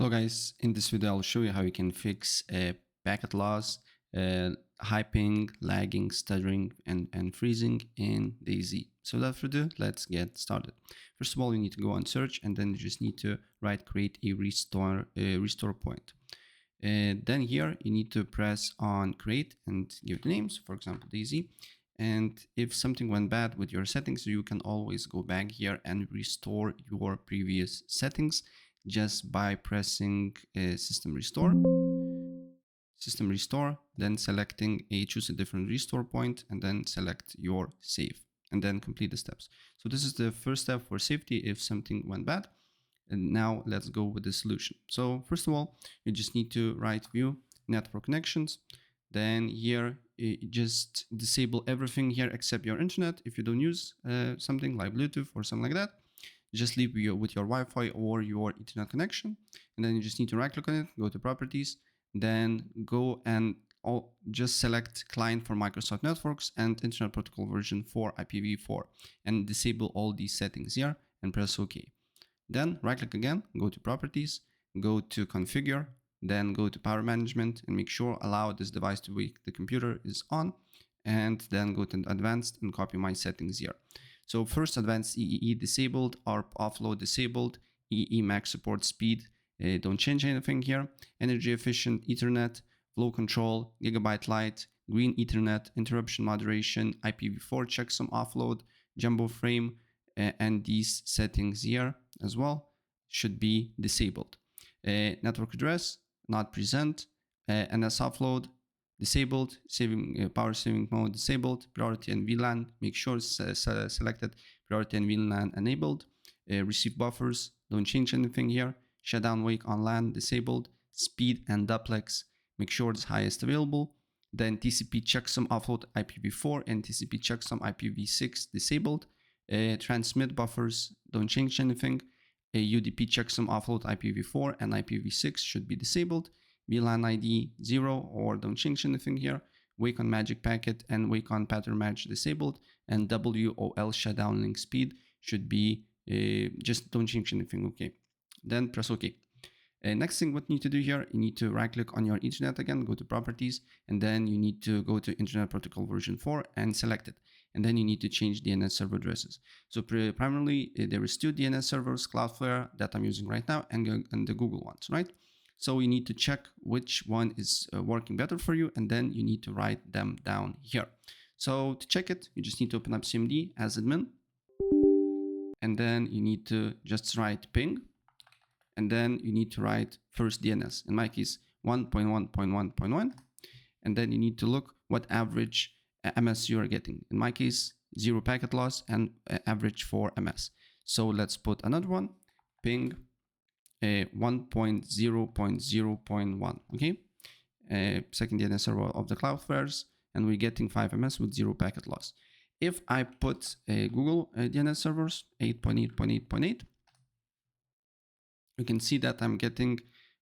Hello guys, in this video I'll show you how you can fix a packet loss, high ping, lagging, stuttering and freezing in DayZ. So without further ado, let's get started. First of all, you need to go on search and then you just need to create a restore point. Then here you need to press on create and give the names, for example DayZ. And if something went bad with your settings, you can always go back here and restore your previous settings just by pressing system restore, then selecting choose a different restore point and then select your save and then complete the steps. So this is the first step for safety if something went bad. And now let's go with the solution. So first of all, you just need to view network connections. Then here, just disable everything here except your internet. If you don't use something like Bluetooth or something like that, just leave with your Wi-Fi or your Ethernet connection. And then you just need to right click on it, go to properties, then go and just select client for Microsoft Networks and Internet Protocol version 4 IPv4 and disable all these settings here and press OK. Then right click again, go to properties, go to configure, then go to power management and make sure allow this device to wake the computer is on, and then go to advanced and copy my settings here. So first, advanced EEE disabled, ARP offload disabled, EE max support speed, don't change anything here, energy efficient Ethernet, flow control, gigabyte light, green Ethernet, interruption moderation, IPv4 checksum offload, jumbo frame, and these settings here as well should be disabled. Network address not present, NS offload disabled, power saving mode disabled, priority and VLAN make sure selected, priority and VLAN enabled, receive buffers don't change anything here, shutdown wake on LAN disabled, speed and duplex make sure it's highest available, then TCP checksum offload IPv4 and TCP checksum IPv6 disabled, transmit buffers don't change anything, UDP checksum offload IPv4 and IPv6 should be disabled, VLAN ID 0 or don't change anything here, wake on magic packet and wake on pattern match disabled, and WOL shutdown link speed should be just don't change anything. Okay, then press OK. Next thing what you need to do here, you need to right click on your Ethernet again, go to properties, and then you need to go to Internet Protocol version 4 and select it. And then you need to change DNS server addresses. So primarily there is two DNS servers, Cloudflare that I'm using right now and the Google ones, right? So you need to check which one is working better for you, and then you need to write them down here. So to check it, you just need to open up CMD as admin, and then you need to just write ping, and then you need to write first DNS. In my case, 1.1.1.1, and then you need to look what average MS you are getting. In my case, 0 packet loss and average for MS. So let's put another one, ping 1.0.0.1, okay? Second DNS server of the Cloudflares, and we're getting 5 MS with 0 packet loss. If I put Google DNS servers 8.8.8.8, you can see that I'm getting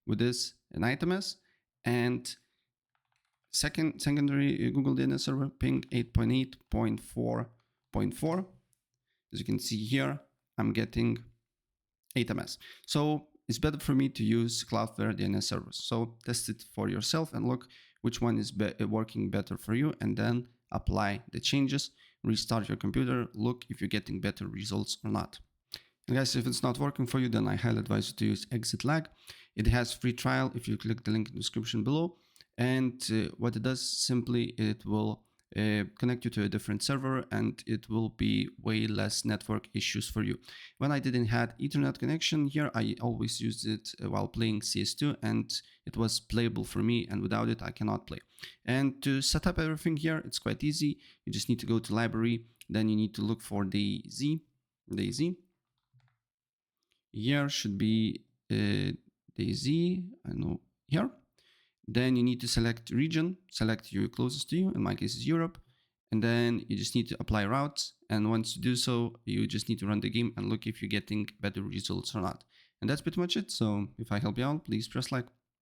with this an MS and secondary Google DNS server ping 8.8.4.4. As you can see here, I'm getting 8 MS. So it's better for me to use Cloudflare DNS servers. So test it for yourself and look which one is working better for you, and then apply the changes, restart your computer, look if you're getting better results or not. And guys, if it's not working for you, then I highly advise you to use Exit Lag. It has free trial if you click the link in the description below. And what it does, simply it will connect you to a different server and it will be way less network issues for you. When I didn't have Ethernet connection here, I always used it while playing CS2 and it was playable for me, and without it I cannot play. And to set up everything here, it's quite easy. You just need to go to library, then you need to look for DayZ. Here should be DayZ, I know here. Then you need to select region, select your closest to you, in my case is Europe, and then you just need to apply routes, and once you do so, you just need to run the game and look if you're getting better results or not. And that's pretty much it. So if I help you out, please press like.